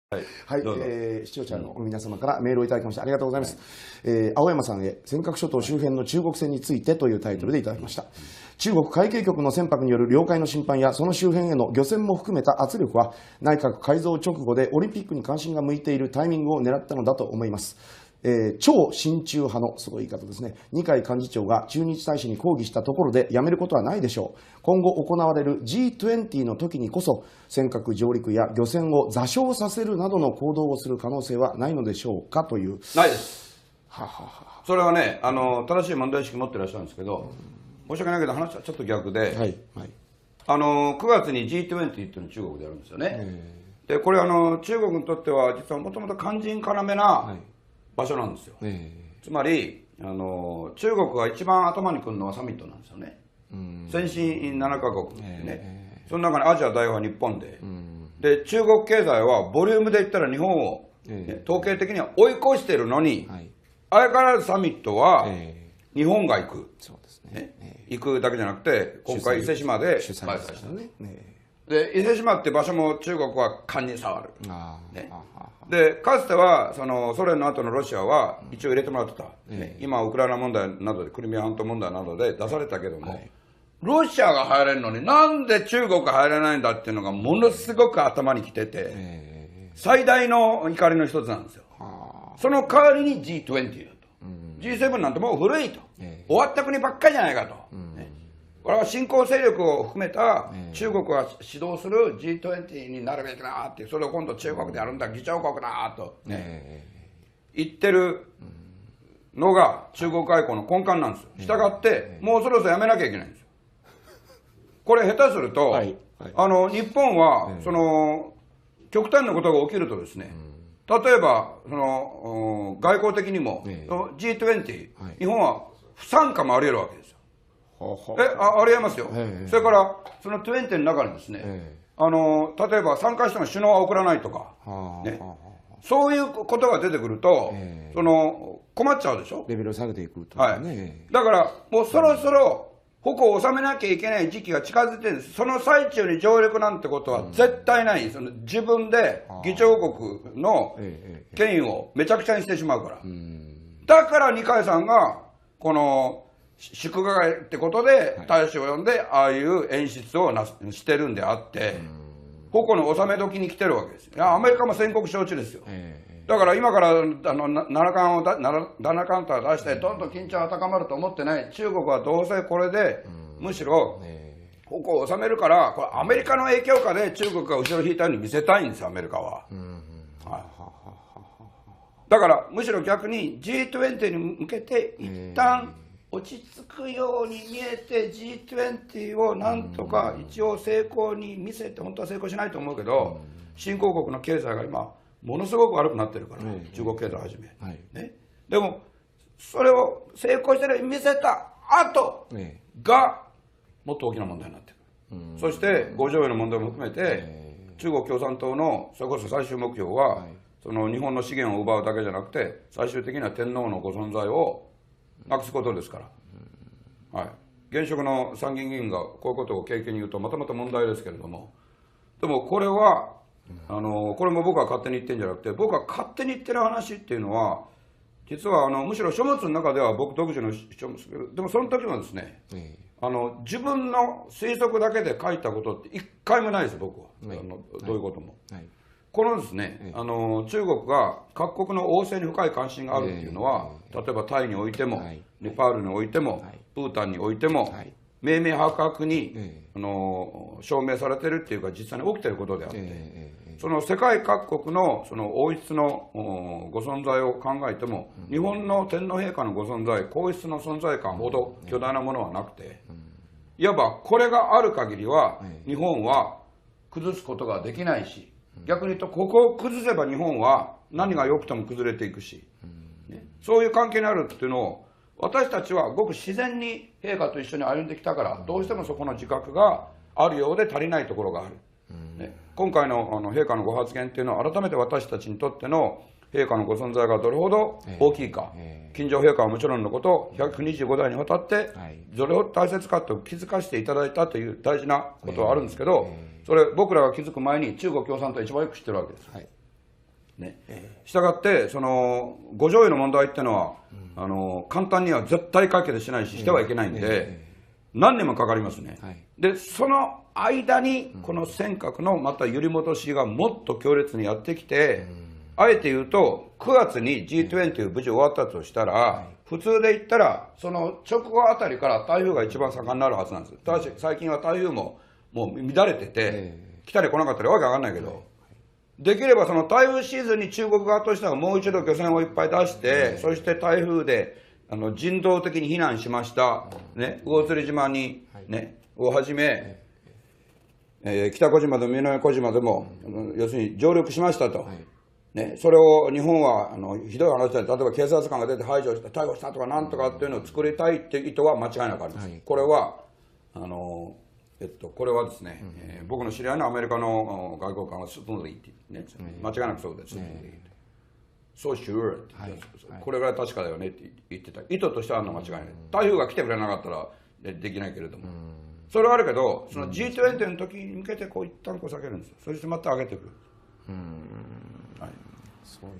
はい、視聴者の皆様からメールをいただきましてありがとうございます。青山さんへ尖閣諸島周辺の中国船についてというタイトルでいただきました。中国海警局の船舶による領海の侵犯やその周辺への漁船も含めた圧力は内閣改造直後でオリンピックに関心が向いているタイミングを狙ったのだと思います。超親中派のすごい言い方ですね、二階幹事長が駐日大使に抗議したところでやめることはないでしょう。今後行われる G20 の時にこそ尖閣上陸や漁船を座礁させるなどの行動をする可能性はないのでしょうかという。ないです。それはね、正しい問題意識持ってらっしゃるんですけど、申し訳ないけど話はちょっと逆で、9月に G20 っていうのを中国でやるんですよね。でこれ中国にとっては実はもともと肝心要な場所なんですよ。つまり中国が一番頭にくるのはサミットなんですよね。先進7カ国でね、その中にアジア大は日本で、で中国経済はボリュームで言ったら日本を、統計的には追い越しているのに、相変わらずサミットは日本が行く、行くだけじゃなくて今回伊勢志摩で開催したね。で伊勢志摩って場所も中国は勘に触る。でかつてはソ連の後のロシアは一応入れてもらってた、今ウクライナ問題などでクリミア半島問題などで出されたけども、ロシアが入れるのになんで中国が入れないんだっていうのがものすごく頭にきてて、最大の怒りの一つなんですよ。その代わりに G20 だと、G7 なんてもう古いと、終わった国ばっかりじゃないかと、これは新興勢力を含めた中国が指導する G20 になるべきなって、それを今度中国でやるんだ、議長国だと、言ってるのが中国外交の根幹なんですよ。したがってもうそろそろやめなきゃいけないんですよ。これ下手すると、日本は極端なことが起きるとですね、例えば外交的にも G20、日本は不参加もあり得るわけですよ。ありえますよ。それからその20の中にですね、例えば参加しても首脳は送らないとか、そういうことが出てくると、困っちゃうでしょ。レベルを下げていくとかね。だからもうそろそろ矛を収めなきゃいけない時期が近づいてるんです。その最中に上陸なんてことは絶対ない。自分で議長国の権威をめちゃくちゃにしてしまうから。だから二階さんがこの祝賀会ってことで大使を呼んでああいう演出をしてるんであって、矛の収め時に来てるわけですよ。いやアメリカも宣告承知ですよ。だから今から七冠を出してどんどん緊張が高まると思ってない。中国はどうせこれでむしろ矛を収めるから、これアメリカの影響下で中国が後ろ引いたように見せたいんですよ、アメリカは。だからむしろ逆に G20 に向けて一旦落ち着くように見えて G20 をなんとか一応成功に見せて、本当は成功しないと思うけど、新興国の経済が今ものすごく悪くなってるから、中国経済をはじめ、でもそれを成功してるように見せた後がもっと大きな問題になってくる。そして5条への問題も含めて、中国共産党のそれこそ最終目標は日本の資源を奪うだけじゃなくて、最終的には天皇のご存在をなくすことですから、現職の参議院議員がこういうことを経験に言うとまたまた問題ですけれども、でもこれはこれも僕は勝手に言ってるんじゃなくて、僕は勝手に言ってる話っていうのは実はむしろ書物の中では僕独自の書物ですけど、でもその時はですね、自分の推測だけで書いたことって一回もないです、僕は。どういうことも。このですね、中国が各国の王政に深い関心があるっていうのは、例えばタイにおいても、ネパールにおいても、ブータンにおいても、明々白々に、証明されてるっていうか実際に起きてることであって、その世界各国の王室のご存在を考えても、日本の天皇陛下のご存在、皇室の存在感ほど巨大なものはなくて、いわばこれがある限りは日本は崩すことができないし、逆に言うとここを崩せば日本は何が良くても崩れていくし、そういう関係にあるっていうのを私たちはごく自然に陛下と一緒に歩んできたから、どうしてもそこの自覚があるようで足りないところがある。今回の陛下のご発言っていうのは改めて私たちにとっての陛下のご存在がどれほど大きいか、近所陛下はもちろんのこと125代にわたってどれほど大切かと気づかせていただいたという大事なことはあるんですけど、それ僕らが気づく前に中国共産党は一番よく知ってるわけです。ね。したがって、その五条院の問題っていうのは、簡単には絶対解決しないし、してはいけないんで、何年もかかりますね。で、その間に、この尖閣のまた揺り戻しがもっと強烈にやってきて、あえて言うと、9月に G20 無事終わったとしたら、普通で言ったら、その直後あたりから台風が一番盛んになるはずなんです。ただし、最近は台風ももう乱れてて、来たり来なかったりわけわかんないけど、できればその台風シーズンに中国側としてはもう一度漁船をいっぱい出して、そして台風で人道的に避難しました、ね、魚釣島に、ね、をはじめ、北小島でも南小島でも、要するに上陸しましたと。ね、それを日本はひどい話で、例えば警察官が出て排除して逮捕したとかなんとかっていうのを作りたいっていう意図は間違いなくあります。これはこれはですね、僕の知り合いのアメリカの外交官はスムーズにって言ってね、間違いなくそうです。そう、sure って言って、これぐらい確かだよねって言ってた。意図としては間違いない。台風が来てくれなかったらできないけれども。それはあるけど、その G20 の時に向けて一旦避けるんですよ。そしてまた上げてくる。そういう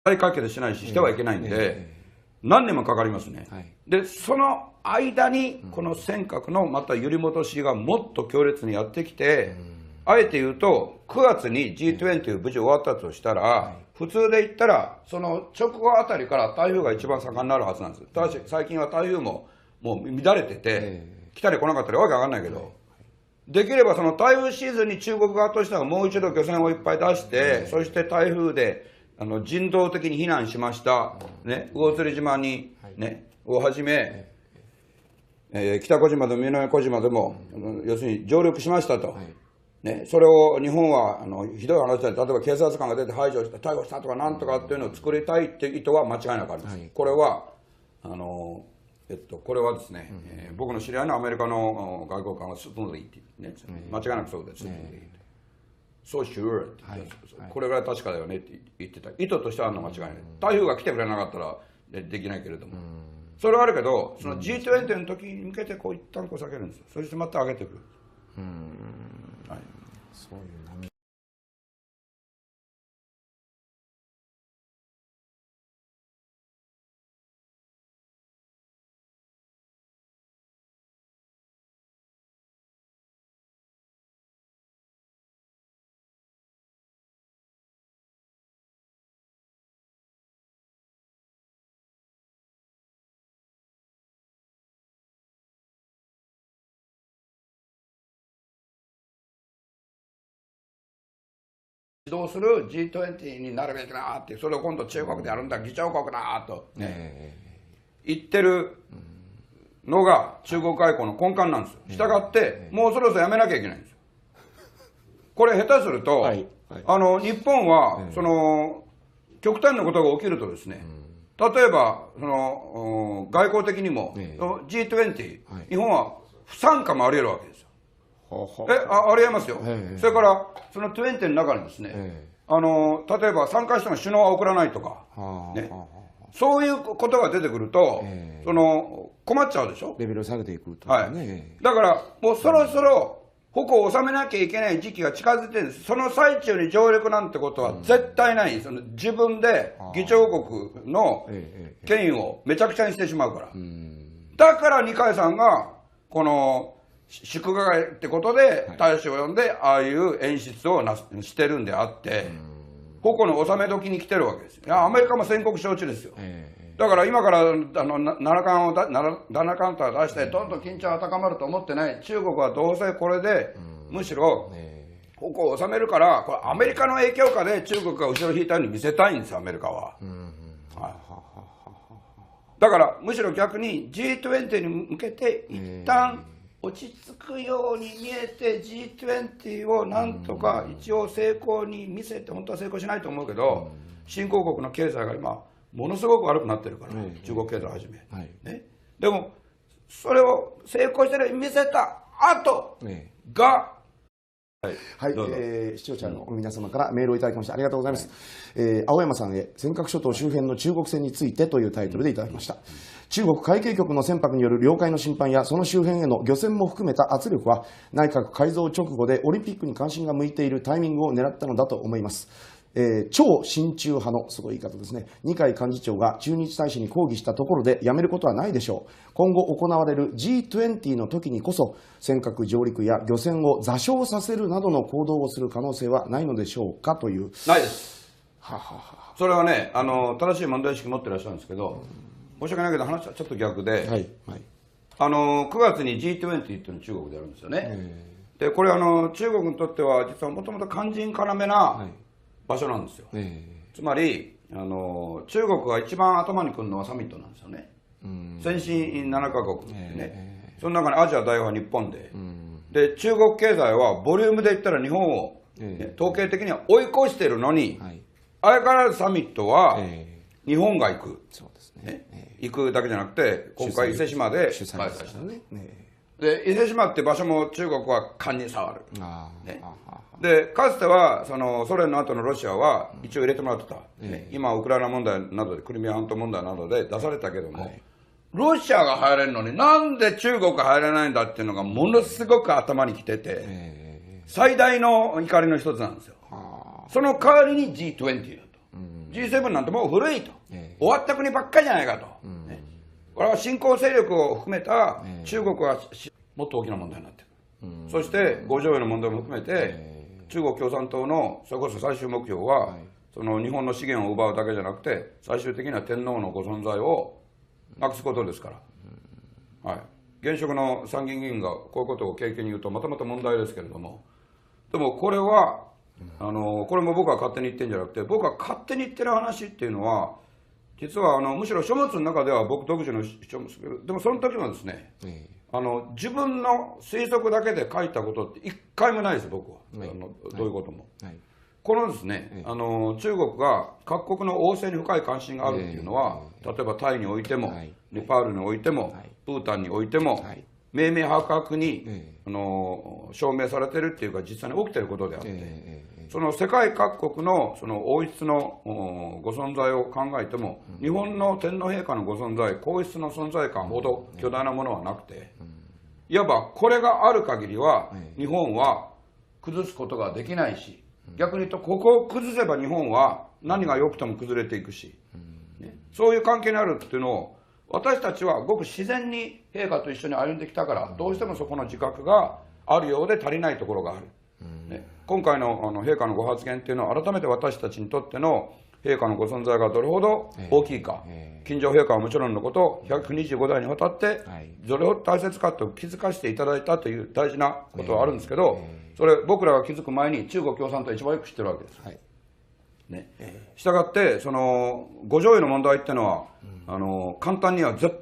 再解決しないし、してはいけないんで、何年もかかりますね。で、その間に、この尖閣のまた揺り戻しがもっと強烈にやってきて、あえて言うと、9月に G20 無事終わったとしたら、普通で言ったら、その直後あたりから台風が一番盛んになるはずなんです。ただし、最近は台風ももう乱れてて、来たり来なかったりわけわかんないけど、できればその台風シーズンに中国側としてはもう一度漁船をいっぱい出して、そして台風で人道的に避難しました、ね、魚釣島に、ね、をはじめ、北小島でも南小島でも、要するに上陸しましたと。ね、それを日本はひどい話で、例えば警察官が出て排除して逮捕したとかなんとかっていうのを作りたいっていう意図は間違いなくあります。これはこれはですね、僕の知り合いのアメリカの外交官はスプーンでいいって言ってね、間違いなくそうです。そうsureって言って、これぐらい確かだよねって言ってた。意図としては間違いない。台風が来てくれなかったらできないけれども。それはあるけど、その G20 の時に向けて一旦避けるんですよ。そしてまた上げてくる。はい、そういう波。指導する G20 になるべきだって、それを今度中国でやるんだ、議長国だと、ね言ってるのが中国外交の根幹なんですよ。したがって、もうそろそろやめなきゃいけないんですよ。これ下手すると、日本はその極端なことが起きるとですね、例えばその外交的にも G20、日本は不参加もあり得るわけですよ。ありえますよ。それからその20の中にですね、例えば参加しても首脳は送らないとか、ね、そういうことが出てくると、その困っちゃうでしょ。レベルを下げていくと、はい。だからもうそろそろ矛を収めなきゃいけない時期が近づいてるんです。その最中に上陸なんてことは絶対ない。その自分で議長国の権威をめちゃくちゃにしてしまうから。だから二階さんがこの祝賀会ってことで大使を呼んでああいう演出をしてるんであって、矛の収め時に来てるわけですよ。いやアメリカも宣告承知ですよ。だから今から七冠カウンター出してどんどん緊張が高まると思ってない。中国はどうせこれでむしろ矛を収めるから、これアメリカの影響下で中国が後ろ引いたように見せたいんですよ、アメリカは。だからむしろ逆に G20 に向けて一旦落ち着くように見えて G20 をなんとか一応成功に見せて、本当は成功しないと思うけど、新興国の経済が今ものすごく悪くなってるから、中国経済をはじめ、ね、でもそれを成功してるように見せた後が、視聴者の皆様からメールをいただきましてありがとうございます。青山さんへ尖閣諸島周辺の中国船についてというタイトルでいただきました。中国海警局の船舶による領海の侵犯やその周辺への漁船も含めた圧力は内閣改造直後でオリンピックに関心が向いているタイミングを狙ったのだと思います。超親中派のすごい言い方ですね、二階幹事長が駐日大使に抗議したところでやめることはないでしょう。今後行われる G20 の時にこそ尖閣上陸や漁船を座礁させるなどの行動をする可能性はないのでしょうかという。ないです。それはね、正しい問題意識持ってらっしゃるんですけど、申し訳ないけど話はちょっと逆で、9月に G20 っていうのを中国でやるんですよね。でこれ中国にとっては実はもともと肝心要な場所なんですよ。つまり中国が一番頭にくるのはサミットなんですよね。先進7カ国ってね、その中にアジア大は日本で、で中国経済はボリュームで言ったら日本を、統計的には追い越してるのに、相変わらずサミットは日本が行く。行くだけじゃなくて今回伊勢志摩で開催したね。で伊勢志摩って場所も中国は勘に触る。でかつてはそのソ連の後のロシアは一応入れてもらってた、今ウクライナ問題などでクリミア半島問題などで出されたけども、ロシアが入れるのになんで中国が入れないんだっていうのがものすごく頭にきてて、最大の怒りの一つなんですよ。その代わりに G20 だと、G7 なんてもう古いと、終わった国ばっかりじゃないかと、これは新興勢力を含めた中国はもっと大きな問題になってくる、そして五条への問題も含めて、中国共産党のそれこそ最終目標は、その日本の資源を奪うだけじゃなくて、最終的には天皇のご存在をなくすことですから、はい、現職の参議院議員がこういうことを経験に言うと、またまた問題ですけれども、でもこれは、これも僕は勝手に言ってるんじゃなくて、僕は勝手に言ってる話っていうのは、実はむしろ書物の中では僕独自の主張もするけど、でもその時もですね、自分の推測だけで書いたことって一回もないです、僕は、どういうことも。このですね、中国が各国の王政に深い関心があるっていうのは、例えばタイにおいても、ネパールにおいても、プータンにおいても、明々白々に、証明されてるっていうか、実際に起きてることであって、その世界各国のその王室のご存在を考えても、日本の天皇陛下のご存在、皇室の存在感ほど巨大なものはなくて、いわばこれがある限りは、日本は崩すことができないし、逆に言うと、ここを崩せば日本は何が良くても崩れていくし、そういう関係にあるっていうのを、私たちはごく自然に陛下と一緒に歩んできたから、どうしてもそこの自覚があるようで足りないところがある。今回の陛下のご発言っていうのは、改めて私たちにとっての陛下のご存在がどれほど大きいか、近所陛下はもちろんのこと、125代にわたってどれほど大切かと気づかせていただいたという大事なことはあるんですけど、それ僕らが気づく前に中国共産党は一番よく知ってるわけです。したがって、その五条への問題っていうのは、簡単には絶対